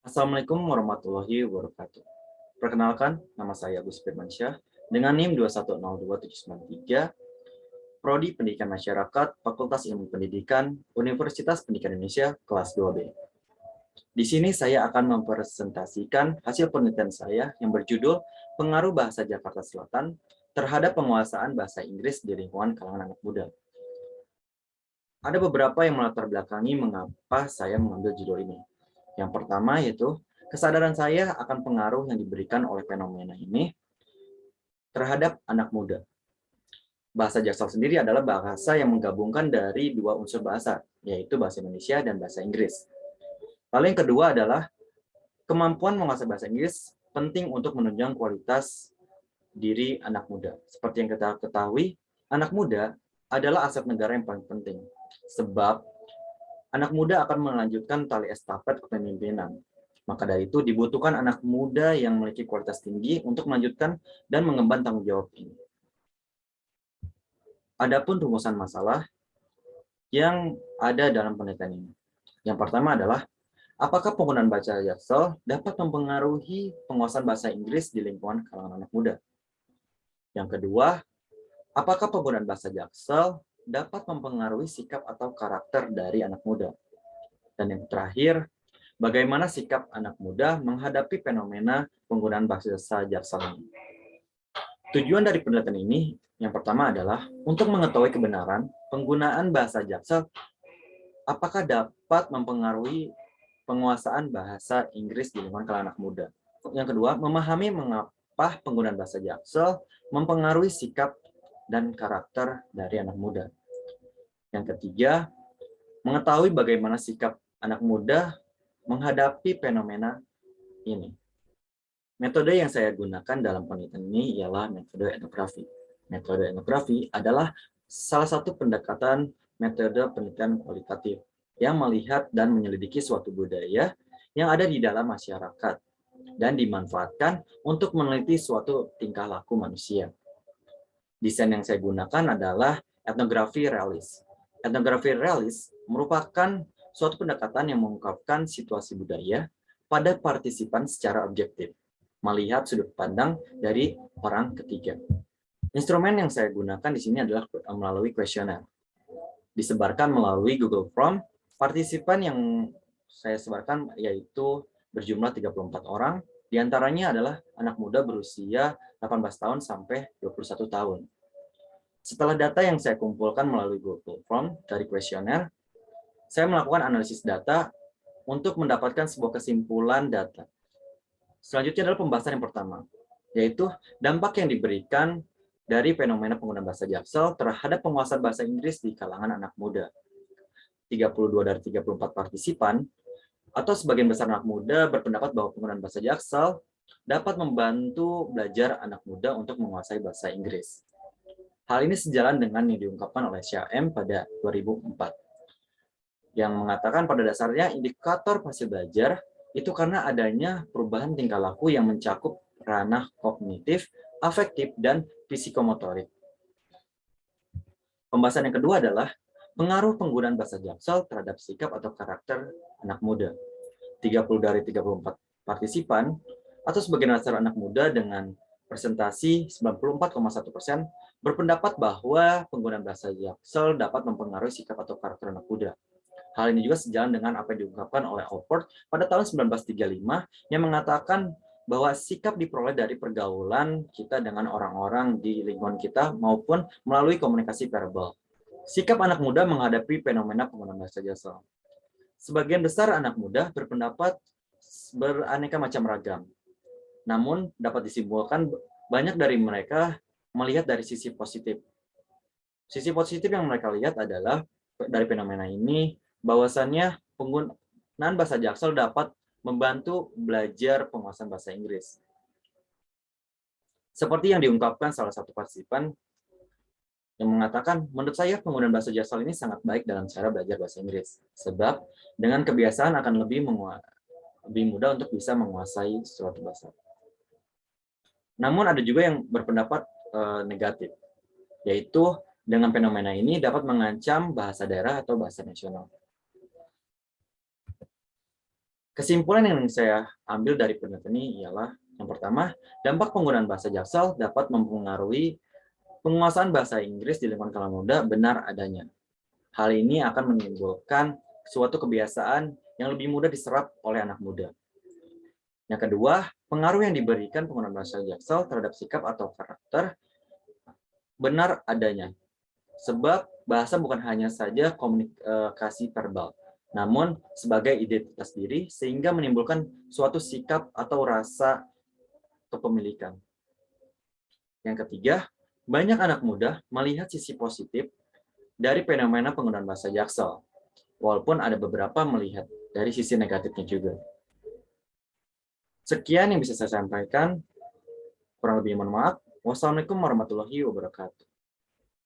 Assalamualaikum warahmatullahi wabarakatuh. Perkenalkan, nama saya Agus Firmansyah dengan NIM 2102793, Prodi Pendidikan Masyarakat, Fakultas Ilmu Pendidikan, Universitas Pendidikan Indonesia, kelas 2B. Di sini saya akan mempresentasikan hasil penelitian saya yang berjudul Pengaruh Bahasa Jakarta Selatan terhadap Penguasaan Bahasa Inggris di Lingkungan Kalangan Anak Muda. Ada beberapa yang melatar belakangi mengapa saya mengambil judul ini. Yang pertama yaitu kesadaran saya akan pengaruh yang diberikan oleh fenomena ini terhadap anak muda. Bahasa Jaksel sendiri adalah bahasa yang menggabungkan dari dua unsur bahasa, yaitu bahasa Indonesia dan bahasa Inggris. Lalu yang kedua adalah kemampuan menguasai bahasa Inggris penting untuk menunjang kualitas diri anak muda. Seperti yang kita ketahui, anak muda adalah aset negara yang paling penting. Sebab anak muda akan melanjutkan tali estafet kepemimpinan. Maka dari itu dibutuhkan anak muda yang memiliki kualitas tinggi untuk melanjutkan dan mengemban tanggung jawab ini. Adapun rumusan masalah yang ada dalam penelitian ini. Yang pertama adalah, apakah penggunaan bahasa Jaksel dapat mempengaruhi penguasaan bahasa Inggris di lingkungan kalangan anak muda? Yang kedua, apakah penggunaan bahasa Jaksel dapat mempengaruhi sikap atau karakter dari anak muda? Dan yang terakhir, bagaimana sikap anak muda menghadapi fenomena penggunaan bahasa Jaksel ini? Tujuan dari penelitian ini yang pertama adalah untuk mengetahui kebenaran penggunaan bahasa Jaksel apakah dapat mempengaruhi penguasaan bahasa Inggris di lingkungan kalangan anak muda. Yang kedua, memahami mengapa penggunaan bahasa Jaksel mempengaruhi sikap dan karakter dari anak muda. Yang ketiga, mengetahui bagaimana sikap anak muda menghadapi fenomena ini. Metode yang saya gunakan dalam penelitian ini ialah metode etnografi. Metode etnografi adalah salah satu pendekatan metode penelitian kualitatif yang melihat dan menyelidiki suatu budaya yang ada di dalam masyarakat dan dimanfaatkan untuk meneliti suatu tingkah laku manusia. Desain yang saya gunakan adalah etnografi realis. Etnografi realis merupakan suatu pendekatan yang mengungkapkan situasi budaya pada partisipan secara objektif, melihat sudut pandang dari orang ketiga. Instrumen yang saya gunakan di sini adalah melalui kuesioner. Disebarkan melalui Google Form. Partisipan yang saya sebarkan yaitu berjumlah 34 orang, diantaranya adalah anak muda berusia 18 tahun sampai 21 tahun. Setelah data yang saya kumpulkan melalui Google Form dari kuesioner, saya melakukan analisis data untuk mendapatkan sebuah kesimpulan data. Selanjutnya adalah pembahasan yang pertama, yaitu dampak yang diberikan dari fenomena penggunaan bahasa Jaksel terhadap penguasaan bahasa Inggris di kalangan anak muda. 32 dari 34 partisipan, atau sebagian besar anak muda berpendapat bahwa penggunaan bahasa Jaksel dapat membantu belajar anak muda untuk menguasai bahasa Inggris. Hal ini sejalan dengan yang diungkapkan oleh Shah M pada 2004, yang mengatakan pada dasarnya indikator hasil belajar itu karena adanya perubahan tingkah laku yang mencakup ranah kognitif, afektif, dan psikomotorik. Pembahasan yang kedua adalah pengaruh penggunaan bahasa Jaksel terhadap sikap atau karakter anak muda. 30 dari 34 partisipan atau sebagian besar anak muda dengan presentasi 94,1% berpendapat bahwa penggunaan bahasa Jaksel dapat mempengaruhi sikap atau karakter anak muda. Hal ini juga sejalan dengan apa yang diungkapkan oleh Alford pada tahun 1935 yang mengatakan bahwa sikap diperoleh dari pergaulan kita dengan orang-orang di lingkungan kita maupun melalui komunikasi verbal. Sikap anak muda menghadapi fenomena penggunaan bahasa Jaksel. Sebagian besar anak muda berpendapat beraneka macam ragam. Namun dapat disimpulkan banyak dari mereka melihat dari sisi positif. Sisi positif yang mereka lihat adalah dari fenomena ini bahwasannya penggunaan bahasa Jaksel dapat membantu belajar penguasaan bahasa Inggris. Seperti yang diungkapkan salah satu partisipan yang mengatakan, menurut saya penggunaan bahasa Jaksel ini sangat baik dalam cara belajar bahasa Inggris. Sebab dengan kebiasaan akan lebih mudah untuk bisa menguasai suatu bahasa. Namun ada juga yang berpendapat negatif, yaitu dengan fenomena ini dapat mengancam bahasa daerah atau bahasa nasional. Kesimpulan yang saya ambil dari penelitian ini ialah yang pertama, dampak penggunaan bahasa Jaksel dapat mempengaruhi penguasaan bahasa Inggris di lingkungan kalangan muda benar adanya. Hal ini akan menimbulkan suatu kebiasaan yang lebih mudah diserap oleh anak muda. Yang kedua, pengaruh yang diberikan penggunaan bahasa Jaksel terhadap sikap atau karakter benar adanya. Sebab bahasa bukan hanya saja komunikasi verbal, namun sebagai identitas diri sehingga menimbulkan suatu sikap atau rasa kepemilikan. Yang ketiga, banyak anak muda melihat sisi positif dari fenomena penggunaan bahasa Jaksel, walaupun ada beberapa melihat dari sisi negatifnya juga. Sekian yang bisa saya sampaikan. Kurang lebih mohon maaf. Wassalamualaikum warahmatullahi wabarakatuh.